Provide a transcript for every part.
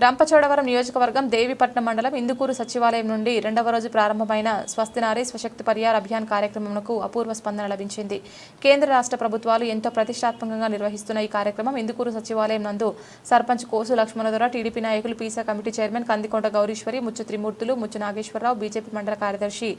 రంపచోడవరం నియోజకవర్గం దేవిపట్నం మండలం ఇందుకూరు సచివాలయం నుండి రెండవ రోజు ప్రారంభమైన స్వస్తి నారీ స్వశక్తి పరివార్ అభియాన్ కార్యక్రమంకు అపూర్వ స్పందన లభించింది. కేంద్ర రాష్ట్ర ప్రభుత్వాలు ఎంతో ప్రతిష్టాత్మకంగా నిర్వహిస్తున్న ఈ కార్యక్రమం ఇందుకూరు సచివాలయం నందు సర్పంచ్ కోసు లక్ష్మణదొర, టీడీపీ నాయకులు, PESA committee chairman Kandikonda Gowrishwari, Muchu Trimurthulu, Muchu Nageswararao, BJP మండల కార్యదర్శి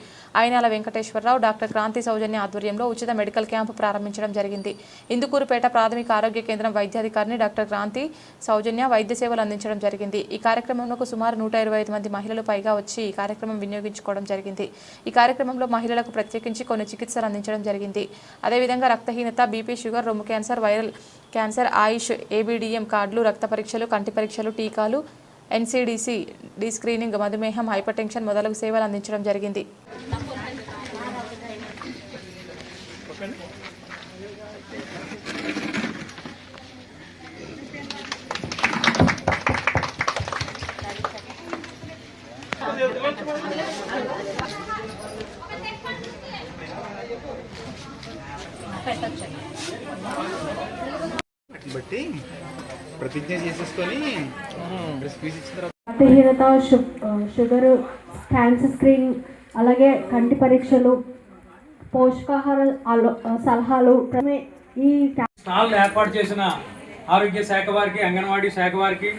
అయినాల వెంకటేశ్వరరావు, డాక్టర్ క్రాంతి సౌజన్య ఆధ్వర్యంలో ఉచిత మెడికల్ క్యాంపు ప్రారంభించడం జరిగింది. ఇందుకూరుపేట ప్రాథమిక ఆరోగ్య కేంద్రం వైద్యాధికారిని డాక్టర్ క్రాంతి సౌజన్య వైద్య సేవలు అందించడం జరిగింది. ఈ కార్యక్రమంలో సుమారు 125 మంది మహిళలు పైగా వచ్చి ఈ కార్యక్రమం వినియోగించుకోవడం జరిగింది. ఈ కార్యక్రమంలో మహిళలకు ప్రత్యేకించి కొన్ని చికిత్సలు అందించడం జరిగింది. అదేవిధంగా రక్తహీనత, బీపీ, షుగర్, రొమ్ము క్యాన్సర్, వైరల్ క్యాన్సర్, ఆయుష్, ఏబిడిఎం కార్డులు, రక్త పరీక్షలు, కంటి పరీక్షలు, టీకాలు, ఎన్సీడీసీ, డీ స్క్రీనింగ్, మధుమేహం, హైపర్ టెన్షన్ మొదలగు సేవలు అందించడం జరిగింది. బట్టి ప్రతిజ్ఞ చేసేసుకొని రక్తహీనత, షుగర్, క్యాన్సర్ స్క్రీనింగ్, అలాగే కంటి పరీక్షలు, పోషకాహార సలహాలు ఈ స్టాల్ ఏర్పాటు చేసిన ఆరోగ్య శాఖ వారికి, అంగన్వాడీ శాఖ వారికి,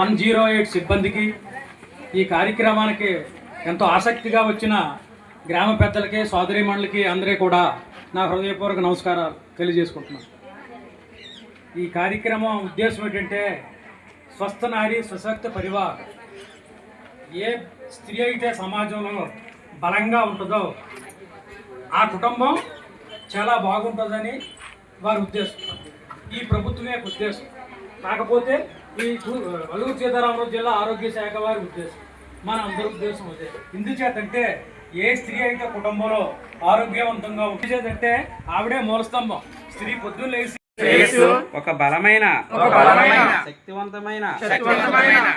108 సిబ్బందికి, ఈ కార్యక్రమానికి ఎంతో ఆసక్తిగా వచ్చిన గ్రామ పెద్దలకి, సోదరీమణులకి అందరికీ కూడా నా హృదయపూర్వక నమస్కారాలు తెలియజేసుకుంటున్నాను. ఈ కార్యక్రమం ఉద్దేశం ఏంటంటే స్వస్థ నారీ సశక్త పరివార్. ఏ స్త్రీ అయితే సమాజంలో బలంగా ఉంటుందో ఆ కుటుంబం చాలా బాగుంటుందని వారి ఉద్దేశం, ఈ ప్రభుత్వం యొక్క ఉద్దేశం. కాకపోతే ఈ అల్లూరు సీతారామరాజు జిల్లా ఆరోగ్య శాఖ వారి ఉద్దేశం, మన అందరి ఉద్దేశం అదే. ఎందుచేతంటే ఏ స్త్రీ అయితే కుటుంబంలో ఆరోగ్యవంతంగా ఉండేదంటే ఆవిడే మూలస్తంభం. స్త్రీ పొద్దున్న లేచి ఒక బలమైన శక్తివంతమైన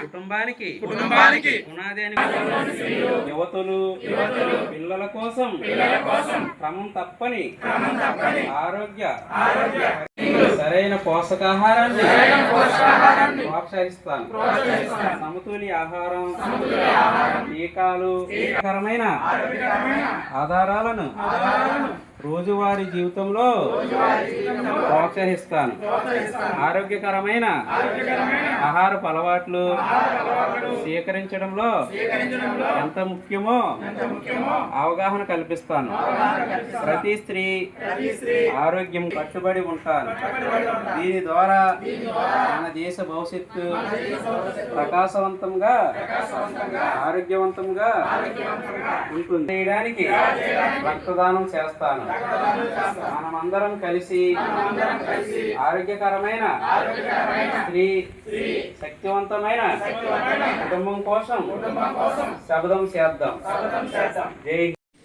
కుటుంబానికి పునాది అని యువతులు పిల్లల కోసం క్రమం తప్పని ఆరోగ్య సరైన పోషకాహారాన్ని ప్రోత్సహిస్తాను. సమతుల్య ఆహారం, టీకాలు, ఆరోగ్యకరమైన ఆధారాలను రోజువారీ జీవితంలో ప్రోత్సహిస్తాను. ఆరోగ్యకరమైన ఆహారపు అలవాట్లు స్వీకరించడంలో ఎంత ముఖ్యమో అవగాహన కల్పిస్తాను. ప్రతి స్త్రీ ఆరోగ్యం కట్టుబడి ఉంటాను. దీని ద్వారా మన దేశ భవిష్యత్తు ప్రకాశవంతంగా, ఆరోగ్యవంతంగా ఉంటుంది. చేయడానికి రక్తదానం చేస్తాను. మనమందరం కలిసి ఆరోగ్యకరమైన స్త్రీ, శక్తివంతమైన కుటుంబం కోసం శబ్దం చేద్దాం. జై.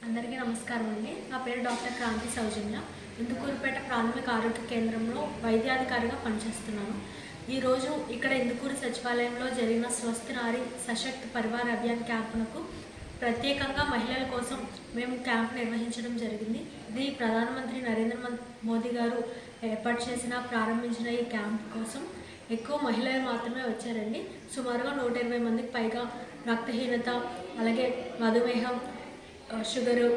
అందరికీ నమస్కారం అండి. నా పేరు డాక్టర్ క్రాంతి సౌజన్య. ఇందుకూరుపేట ప్రాథమిక ఆరోగ్య కేంద్రంలో వైద్యాధికారిగా పనిచేస్తున్నాను. ఈరోజు ఇక్కడ ఇందుకూరు సచివాలయంలో జరిగిన స్వస్తి నారీ సశక్తి పరివార్ అభియాన్ క్యాంపునకు ప్రత్యేకంగా మహిళల కోసం మేము క్యాంప్ నిర్వహించడం జరిగింది. ఇది ప్రధానమంత్రి నరేంద్ర మోదీ గారు ఏర్పాటు చేసిన, ప్రారంభించిన ఈ క్యాంప్ కోసం ఎక్కువ మహిళలు మాత్రమే వచ్చారండి. సుమారుగా 120 మందికి పైగా రక్తహీనత, అలాగే మధుమేహం, షుగరు,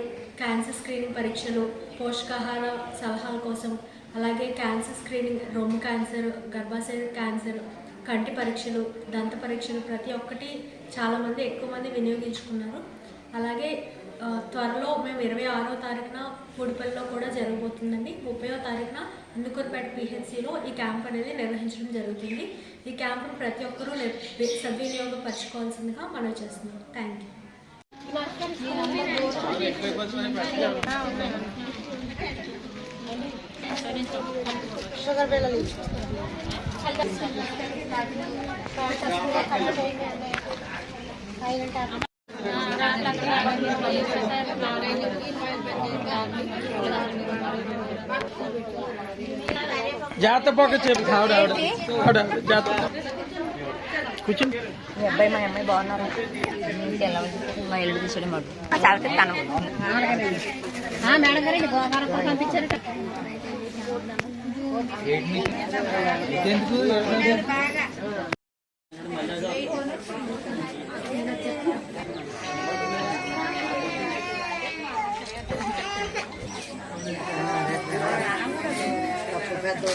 క్యాన్సర్ స్క్రీనింగ్ పరీక్షలు, పోషకాహార సలహాల కోసం, అలాగే క్యాన్సర్ స్క్రీనింగ్, రొమ్ము క్యాన్సర్, గర్భాశయ క్యాన్సర్, కంటి పరీక్షలు, దంత పరీక్షలు, ప్రతి ఒక్కటి చాలామంది ఎక్కువ మంది వినియోగించుకున్నారు. అలాగే త్వరలో మేము 26వ తారీఖున పుడిపల్లిలో కూడా జరగబోతుందండి. 30వ తారీఖున ఇందుకూరుపేట పిహెచ్సిలో ఈ క్యాంప్ అనేది నిర్వహించడం జరుగుతుంది. ఈ క్యాంపును ప్రతి ఒక్కరూ సద్వినియోగపరచుకోవాల్సిందిగా మనవి చేస్తున్నాం. Thank you. షుగర్ బిళ్ళలు జాగ్రత్త పక్క చెప్పు జాగ్రత్త కూర్చుని. మీ అబ్బాయి మా అమ్మాయి బాగున్నారు. ఎలా ఉంది మా ఇల్లు తీసాడు మాకు చాలా మేడం గారు గోదావరి పంపించారు. ఎందుకు పెద్ద